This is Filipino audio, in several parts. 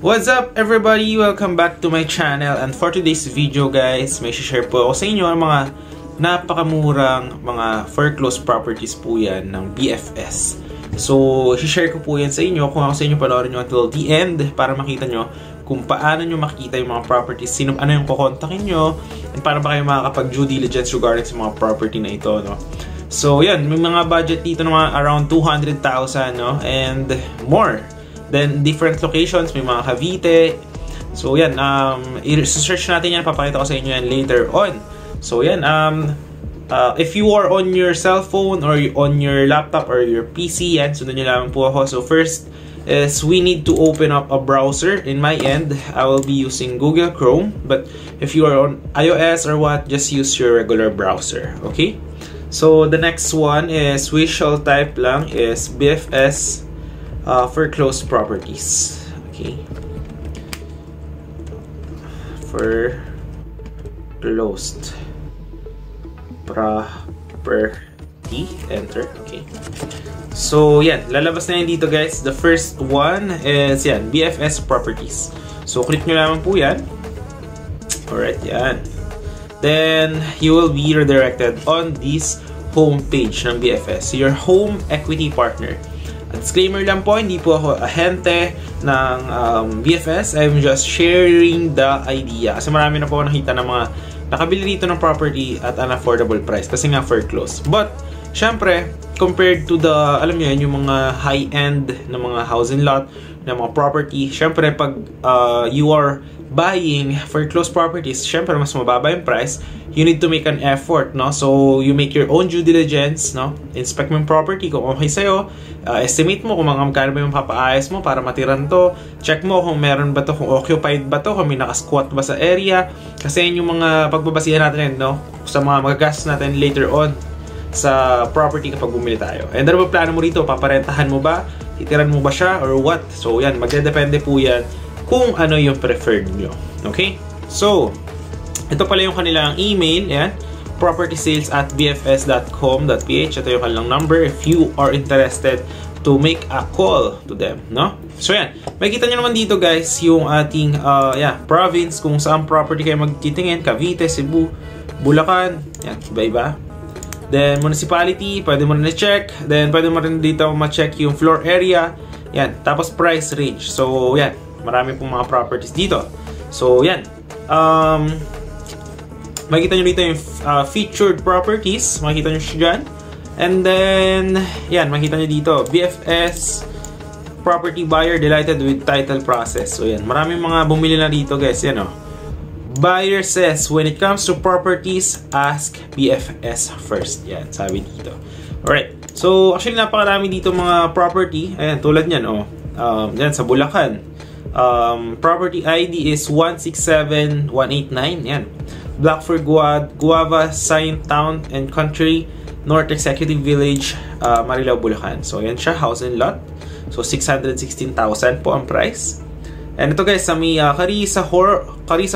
What's up everybody? Welcome back to my channel, and for today's video guys, may share po ako sa inyo ang mga napakamurang mga foreclosed properties po yan ng BFS. So, share ko po yan sa inyo. Kung ako sa inyo, panoorin nyo until the end para makita nyo kung paano nyo makikita yung mga properties, ano yung kukontakin nyo, and paano ba kayo makakapag due diligence regarding sa mga property na ito, no? So, yan, may mga budget dito na around 200,000, no? And more. Then, different locations, may mga Cavite. So, yan, i-search natin yan, papakita ko sa inyo yan later on. So, yan, if you are on your cell phone or on your laptop or your PC, yan, sundan nyo lamang po ako. So, first is we need to open up a browser. In my end, I will be using Google Chrome. But if you are on iOS or what, just use your regular browser, okay? So, the next one is, we shall type lang is BFS foreclosed properties. Okay. Foreclosed property. Enter. Okay. So, yan. Lalabas na yan dito, guys. The first one is, yan, BFS properties. So, click nyo lamang po yan. Alright, yan. Then, you will be redirected on this home page ng BFS. So, your home equity partner. Disclaimer lang po, hindi po ako ahente ng BFS. I'm just sharing the idea. Kasi marami na po nakita ng mga nakabili dito ng property at an affordable price. Kasi nga foreclosed. But, syempre, compared to the, alam nyo yan, yung mga high-end na mga housing lot, na mga property, syempre, pag you are buying foreclosed properties, syempre, mas mababa yung price. You need to make an effort, no? So, you make your own due diligence, no? Inspect mo yung property kung okay sa'yo. Estimate mo kung magkano ba yung papaayos mo para matiran to. Check mo kung meron ba to, kung occupied ba to, kung may nakasquat ba sa area. Kasi yun yung mga pagbabasihan natin, no? Sa mga magagastos natin later on sa property kapag bumili tayo. And ano ba plano mo rito? Paparentahan mo ba? Titiran mo ba siya? Or what? So, yan. Magdedepende po yan kung ano yung preferred nyo. Okay? So, ito pala yung kanilang email. Yan. propertysales@bfs.com.ph. Ito yung kanilang number if you are interested to make a call to them, no? So, yan. Makikita nyo naman dito, guys, yung ating province, kung saan property kayo magtitingin. Cavite, Cebu, Bulacan. Yan, iba-iba. Then, municipality, pwede mo na check. Then, pwede mo rin dito ma-check yung floor area. Yan. Tapos, price range. So, yan. Marami pong mga properties dito. So, yan. Makikita nyo dito yung featured properties. Makikita nyo siya dyan. And then, yan. Makikita nyo dito. BFS property buyer delighted with title process. So, yan. Maraming mga bumili na dito, guys. Yan, oh. Buyer says, when it comes to properties, ask BFS first. Yan, sabi dito. Alright. So, actually, napakarami dito mga property. Ayan, tulad nyan, oh. Yan, sa Bulacan. Property ID is 167189. Yan. Blackford, Guava, Saint Town and Country, North Executive Village, Marilao, Bulacan. So, yan siya, house and lot. So, 616,000 po ang price. And ito guys, sa may Carissa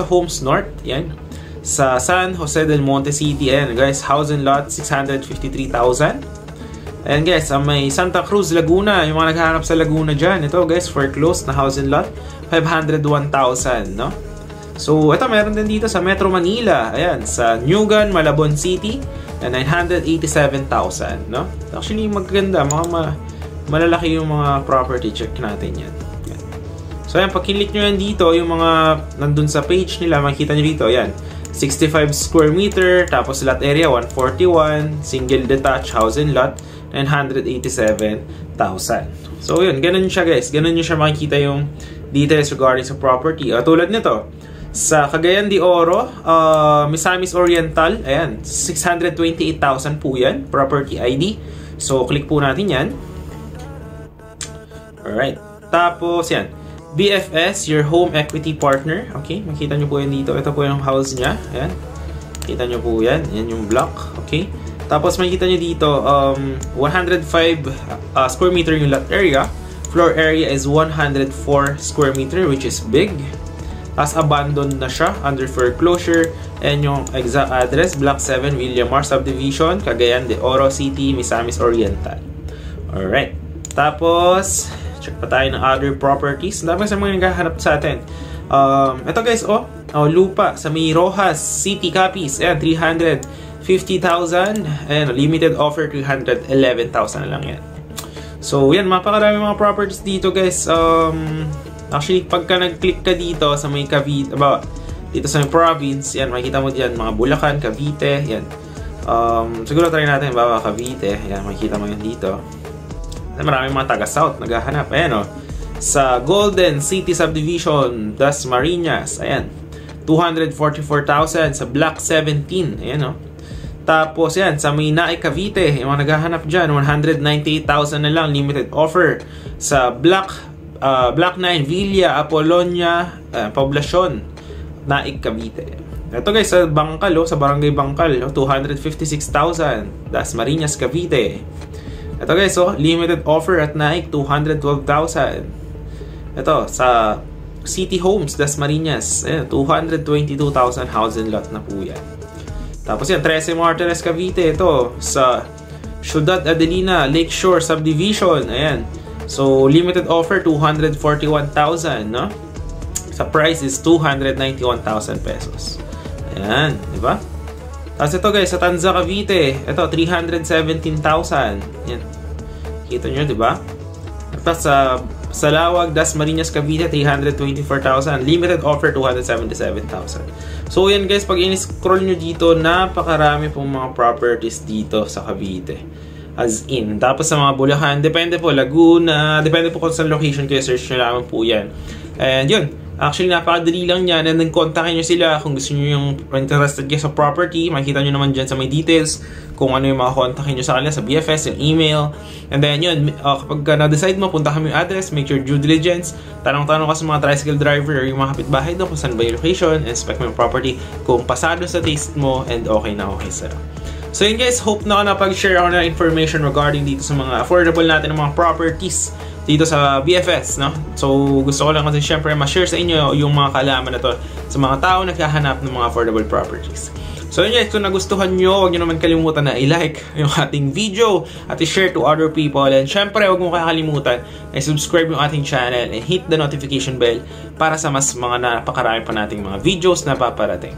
Homes North, yan. Sa San Jose del Monte City, yan guys, house and lot, 653,000. And guys, may Santa Cruz, Laguna, yung mga naghahanap sa Laguna dyan. Ito guys, foreclosed na house and lot, 501,000, no? So, ito meron din dito sa Metro Manila, ayan, sa Newgan, Malabon City, 987,000, no? Actually, maganda, malalaki yung mga property, check natin yan. So, ayan, pag kinlik nyo yan dito, yung mga nandun sa page nila, makikita nyo dito, ayan, 65 square meter, tapos lot area, 141, single detached house and lot, 987,000. So, yun, ganun siya guys, ganun nyo siya makikita yung details regarding sa property. Tulad nito, sa Cagayan de Oro, Misamis Oriental, ayan, 628,000 po yan, property ID. So, click po natin yan. Alright, tapos yan, BFS, your home equity partner. Okay, makita nyo po yan dito. Ito po yung house niya. Ayan. Kita nyo po yan. Yan yung block. Okay. Tapos makita nyo dito, 105 square meter yung lot area. Floor area is 104 square meter, which is big. As abandoned na siya, under foreclosure. And yung exact address, Block 7, Villamar Subdivision, Cagayan de Oro City, Misamis Oriental. Alright. Tapos, check pa tayo ng other properties. Ang dami sa mga naghahanap sa atin. Ito guys, lupa sa may Rojas City copies. Ayan, 350,000. Ayan, limited offer, 311,000 na lang yan. So, yan, mapakarami mga properties dito guys. Actually, pagka nag-click ka dito sa may Cavite, dito sa may province, yan, makikita mo dyan, mga Bulacan, Cavite, yan. Siguro try natin, Cavite, yan, makikita mo yan dito. Maraming mga taga-south naghahanap. Ayan, sa Golden City Subdivision, Dasmariñas, ayan, 244,000 sa Block 17, ayan, Tapos yan, sa may Naik Cavite, yung mga naghahanap dyan, 198,000 na lang, limited offer. Sa Block 9, Villa, Apolonia, Poblacion, Naik Cavite. Ito guys, sa Bangkal, sa Barangay Bangkal, 256,000, Dasmariñas, Cavite. Ito guys, limited offer at Naik, 212,000. Ito, sa City Homes, Dasmariñas, 222,000 house and lot na po yan. Tapos yan, 13 Martires, Cavite. Ito, sa Ciudad Adelina, Lakeshore Subdivision. Ayan. So, limited offer, 241,000, no? Sa price is 291,000 pesos. Ayan, di ba? Tapos ito guys, sa Tanza, Cavite. Ito, 317,000. Ayan. Kita nyo, di ba? Ito, sa Salawag, Dasmariñas, Cavite, 324,000. Limited offer, 277,000. So yan guys, pag in-scroll nyo dito, napakarami pong mga properties dito sa Cavite. As in. Tapos sa mga Bulacan, depende po, Laguna, depende po kung saan location kayo, search nyo lamang po yan. And yun, actually napakadali lang yan. And then kontakin nyo sila kung gusto nyo yung interested kayo sa property. Makikita nyo naman dyan sa may details kung ano yung mga kontakin nyo sa kanila sa BFS, yung email. And then yun, kapag na-decide mo, punta kami yung address, make your due diligence, tanong-tanong ka sa mga tricycle driver or yung mga kapitbahay doon kung saan ba yung location, inspect mo yung property kung pasado sa taste mo and okay na okay sa'yo. So yun guys, hope na napag-share ako na information regarding dito sa mga affordable natin ng mga properties dito sa BFS, no? So gusto ko lang kasi syempre ma-share sa inyo yung mga kaalaman na to sa mga tao na naghahanap ng mga affordable properties. So yun guys, kung nagustuhan nyo, huwag nyo naman kalimutan na i-like yung ating video at i-share to other people. And syempre, huwag mo kakalimutan na i-subscribe yung ating channel and hit the notification bell para sa mas mga napakarami pa nating mga videos na paparating.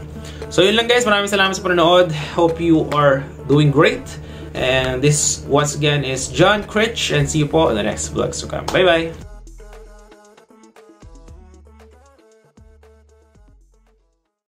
So yun lang guys, maraming salamat sa panonood. Hope you are doing great. And this once again is John Critch and see you po in the next vlogs to come. Bye bye!